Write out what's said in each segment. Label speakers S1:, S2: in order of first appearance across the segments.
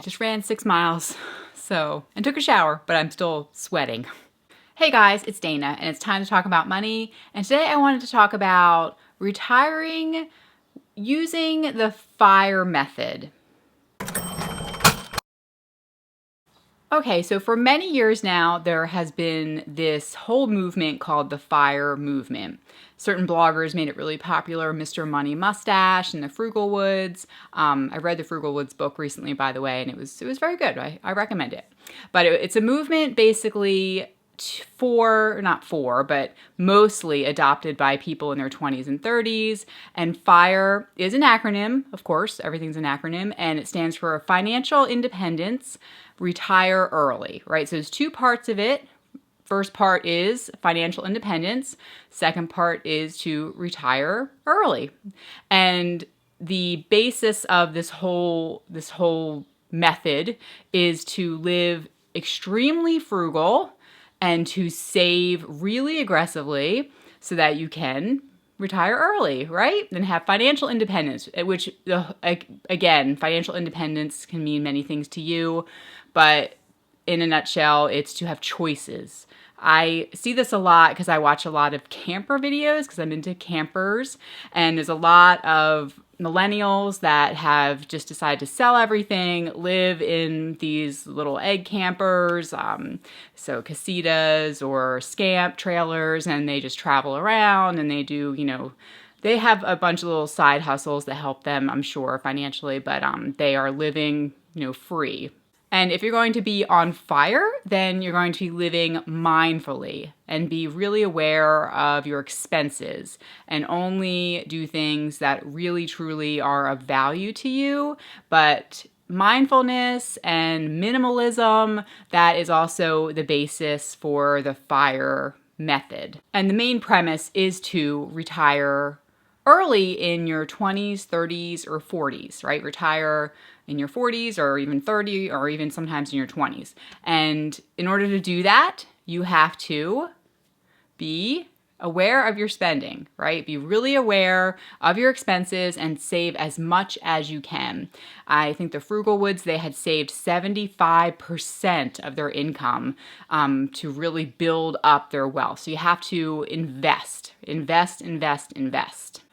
S1: just ran 6 miles, and took a shower, but I'm still sweating. Hey guys, it's Dana, and it's time to talk about money. And today I wanted to talk about retiring using the FIRE method. Okay, so for many years now, there has been this whole movement called the FIRE movement. Certain bloggers made it really popular, Mr. Money Mustache and the Frugal Woods. I read the Frugal Woods book recently, by the way, and it was very good. I recommend it. But it's a movement basically but mostly adopted by people in their 20s and 30s. And FIRE is an acronym, of course, everything's an acronym, and it stands for Financial Independence, Retire Early, right? So there's two parts of it. First part is financial independence. Second part is to retire early. And the basis of this whole method is to live extremely frugal and to save really aggressively so that you can retire early, right? And have financial independence, which, again, financial independence can mean many things to you, but in a nutshell, it's to have choices. I see this a lot because I watch a lot of camper videos because I'm into campers, and there's a lot of millennials that have just decided to sell everything, live in these little egg campers, so casitas or scamp trailers, and they just travel around and they do, they have a bunch of little side hustles that help them, I'm sure, financially, but they are living, free. And if you're going to be on FIRE, then you're going to be living mindfully and be really aware of your expenses and only do things that really truly are of value to you. But mindfulness and minimalism, that is also the basis for the FIRE method. And the main premise is to retire early in your 20s, 30s, or 40s, right? Retire in your 40s or even 30 or even sometimes in your 20s. And in order to do that, you have to be aware of your spending, right? Be really aware of your expenses and save as much as you can. I think the Frugal Woods, they had saved 75% of their income to really build up their wealth. So you have to invest.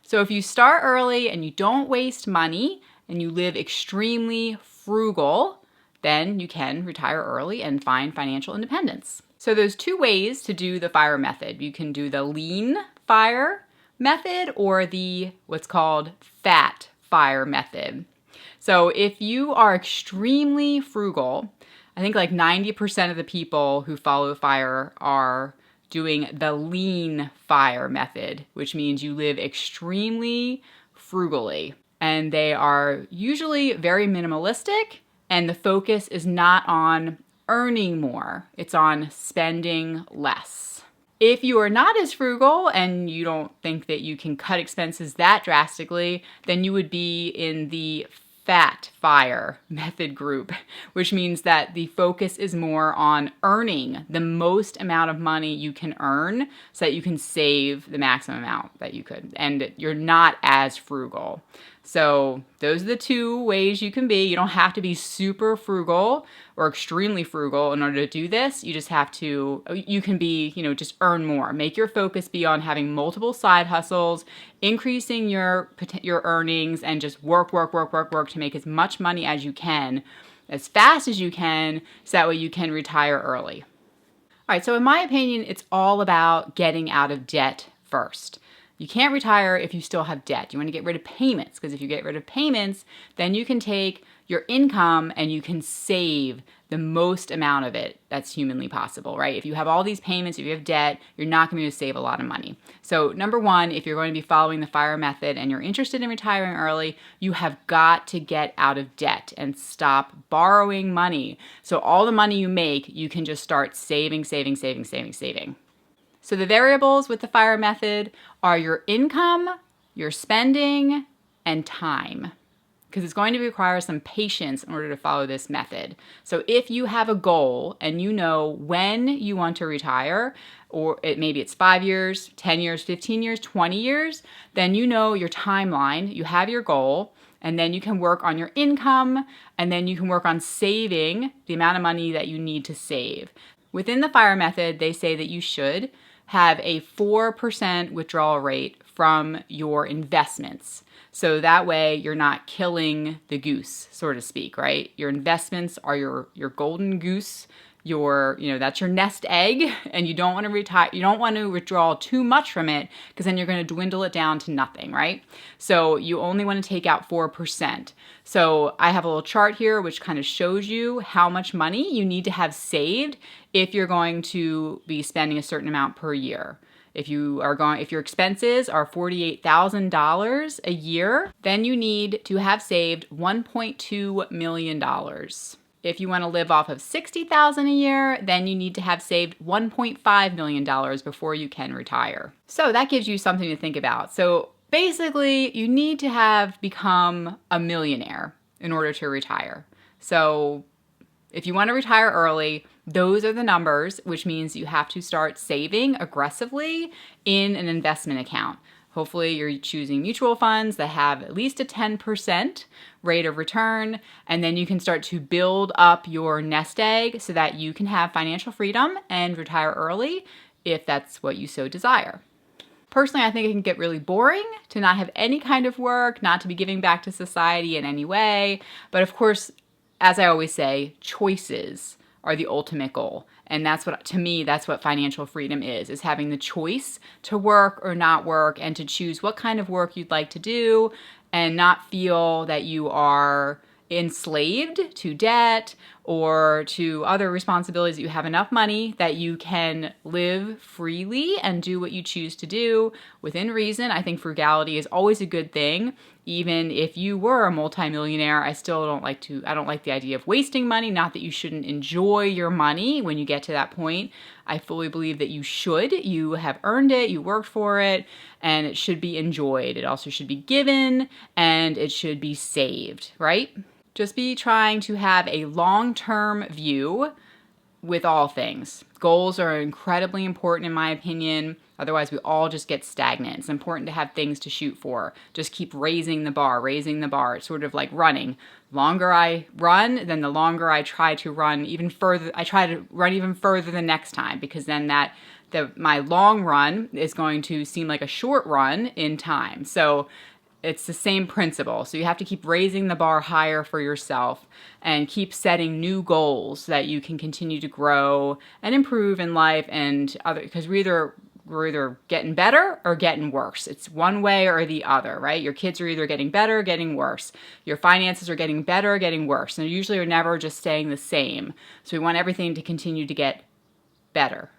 S1: So if you start early and you don't waste money and you live extremely frugal, then you can retire early and find financial independence. So there's two ways to do the FIRE method. You can do the lean FIRE method or the what's called fat FIRE method. So if you are extremely frugal, I think like 90% of the people who follow FIRE are doing the lean FIRE method, which means you live extremely frugally. And they are usually very minimalistic, and the focus is not on earning more, it's on spending less. If you are not as frugal and you don't think that you can cut expenses that drastically, then you would be in the fat FIRE method group, which means that the focus is more on earning the most amount of money you can earn so that you can save the maximum amount that you could, and you're not as frugal. So those are the two ways you can be. You don't have to be super frugal or extremely frugal in order to do this. You just have to, you can be, just earn more. Make your focus be on having multiple side hustles, increasing your earnings, and just work to make as much money as you can, as fast as you can, so that way you can retire early. All right, so in my opinion, it's all about getting out of debt first. You can't retire if you still have debt. You want to get rid of payments, because if you get rid of payments, then you can take your income and you can save the most amount of it that's humanly possible, right? If you have all these payments, if you have debt, you're not going to be able to save a lot of money. So number one, if you're going to be following the FIRE method and you're interested in retiring early, you have got to get out of debt and stop borrowing money. So all the money you make, you can just start saving. So the variables with the FIRE method are your income, your spending, and time, because it's going to require some patience in order to follow this method. So if you have a goal and you know when you want to retire, or maybe it's 5 years, 10 years, 15 years, 20 years, then you know your timeline, you have your goal, And then you can work on your income, and then you can work on saving the amount of money that you need to save. Within the FIRE method, they say that you should have a 4% withdrawal rate from your investments. So that way you're not killing the goose, so to speak, right? Your investments are your golden goose, that's your nest egg, and you don't want to retire, you don't want to withdraw too much from it, because then you're going to dwindle it down to nothing, right? So you only want to take out 4%. So I have a little chart here which kind of shows you how much money you need to have saved if you're going to be spending a certain amount per year. If your expenses are $48,000 a year, then you need to have saved $1.2 million. If you want to live off of $60,000 a year, then you need to have saved $1.5 million before you can retire. So that gives you something to think about. So basically, you need to have become a millionaire in order to retire. So if you want to retire early, those are the numbers, which means you have to start saving aggressively in an investment account. Hopefully you're choosing mutual funds that have at least a 10% rate of return, and then you can start to build up your nest egg so that you can have financial freedom and retire early if that's what you so desire. Personally, I think it can get really boring to not have any kind of work, not to be giving back to society in any way. But of course, as I always say, choices are the ultimate goal. And to me, that's what financial freedom is having the choice to work or not work, and to choose what kind of work you'd like to do, and not feel that you are enslaved to debt or to other responsibilities, that you have enough money that you can live freely and do what you choose to do within reason. I think frugality is always a good thing. Even if you were a multimillionaire, I don't like the idea of wasting money. Not that you shouldn't enjoy your money when you get to that point. I fully believe that you should. You have earned it, you worked for it, and it should be enjoyed. It also should be given, and it should be saved, right? Just be trying to have a long-term view with all things. Goals are incredibly important in my opinion. Otherwise, we all just get stagnant. It's important to have things to shoot for. Just keep raising the bar. It's sort of like running. The longer I run, then the longer I try to run even further. I try to run even further the next time, because then my long run is going to seem like a short run in time. So it's the same principle. So you have to keep raising the bar higher for yourself and keep setting new goals so that you can continue to grow and improve in life, because we're either getting better or getting worse. It's one way or the other, right? Your kids are either getting better or getting worse. Your finances are getting better or getting worse. And they usually are never just staying the same. So we want everything to continue to get better.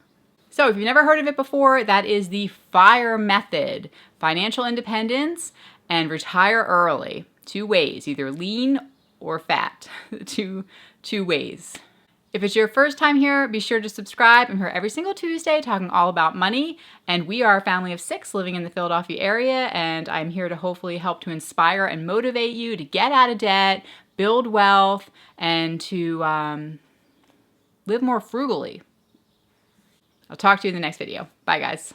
S1: So if you've never heard of it before, that is the FIRE method. Financial independence and retire early. 2 ways, either lean or fat. Two ways. If it's your first time here, be sure to subscribe. I'm here every single Tuesday talking all about money. And we are a family of 6 living in the Philadelphia area. And I'm here to hopefully help to inspire and motivate you to get out of debt, build wealth, and to live more frugally. I'll talk to you in the next video. Bye, guys.